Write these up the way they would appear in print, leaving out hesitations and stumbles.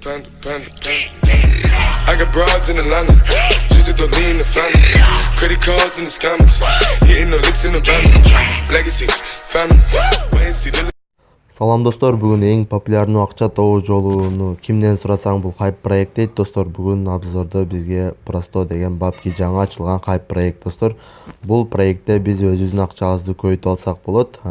Panda, panda, panda. I got broads in Atlanta, just to lean the family. Credit cards in the scammers, hitting the licks in the van. Legacies, family, wait and see the. Салам достор, бүгүн эң популярный акча табуу жолуну кимден сурасаң бул хайп проект дейт достор. Бүгүн обзордо бизге Просто деген бабки жаңы ачылган хайп проект достор. Бул проектте биз өзүбүздүн акчабызды көбөйтүп алсак болот.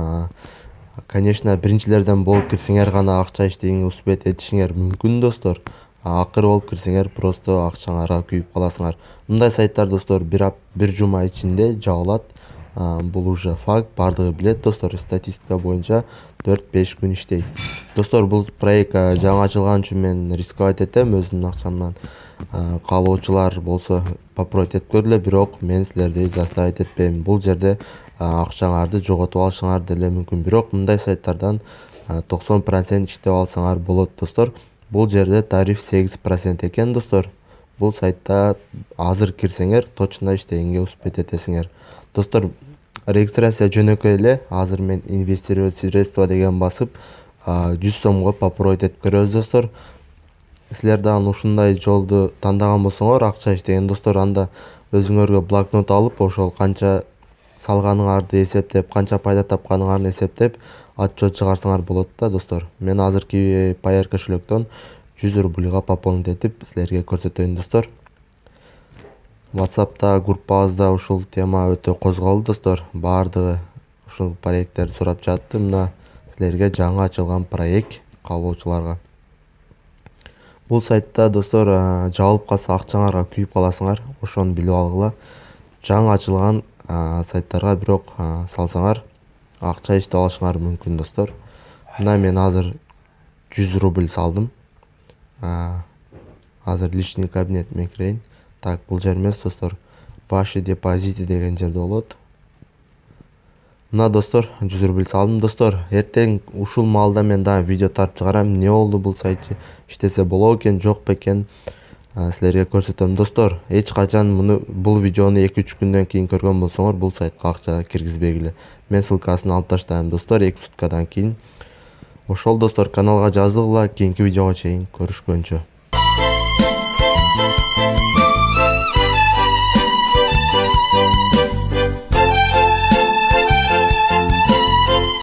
Конечно, биринчилерден болуп кирсеңер гана акча иштегенге успет этишиңер мүмкүн достор. Акыр болуп кирсеңер просто акчаңарга күйүп каласыңар. Мындай сайттар достор бир жума ичинде жабылат. Бул уже факт, бардыгы билет достор. Статистика боюнча 4-5 күн иштейт. Достор, бул проект жаңы ачылган үчүн мен рисковать этем өзүмдүн акчамдан. Каалоочулар болсо попробовать этип көргүлө, бирок мен силерди заставить этпейм. Бул жерде акчаңарды жоготуп алышыңар деле мүмкүн. Бирок мындай сайттардан 90% иштеп алсаңар болот достор. Бул жерде тариф 8% экен достор. Бул сайтта азыр кирсеңер точно иштегенге успет этесиңер. Достор, регистрация жөнөкөй эле. Азыр мен инвестировать средства деген басып 100 сомго попробовать этип көрөбүз достор. Силер дагы ушундай жолду тандаган болсоңор, акча иштеген достор, анда өзүңөргө блокнот алып, ошол канча салганыңарды эсептеп, канча пайда тапканыңарды эсептеп, отчет чыгарсаңар болот да достор. Мен азыркы Payer кошелектон 100 рубльга пополнить этип силерге көрсөтөйүн достор. WhatsApp'та группабызда ушул тема өтө козголду достор. Бардыгы ушул проекттерди сурап жатты. Мына силерге жаңы ачылган проект каалоочуларга. Бул сайтта достор жабылып калса акчаңарга күйүп каласыңар. Ошону билип алгыла. Жаңы ачылган сайттарга бирок салсаңар акча иштеп алышыңар мүмкүн достор. Мына мен азыр 100 рубль салдым. Азыр личный кабинет мен кирейин. Так, бул жер эмес достор. Ваши депозиты деген жерде болот. Мына достор, 100 рубль салдым достор. Эртең ушул маалда мен дагы видео тартып чыгарам. Не болду бул сайт иштесе болобу экен, жок бекен силерге көрсөтөм достор. Эч качан бул видеону 2-3 күндөн кийин көргөн болсоңор, бул сайтка акча киргизбегиле. Мен ссылкасын алып таштайм достор 2 суткадан кийин. Ошол достор, каналга жазылгыла, кийинки видеого чейин көрүшкөнчө.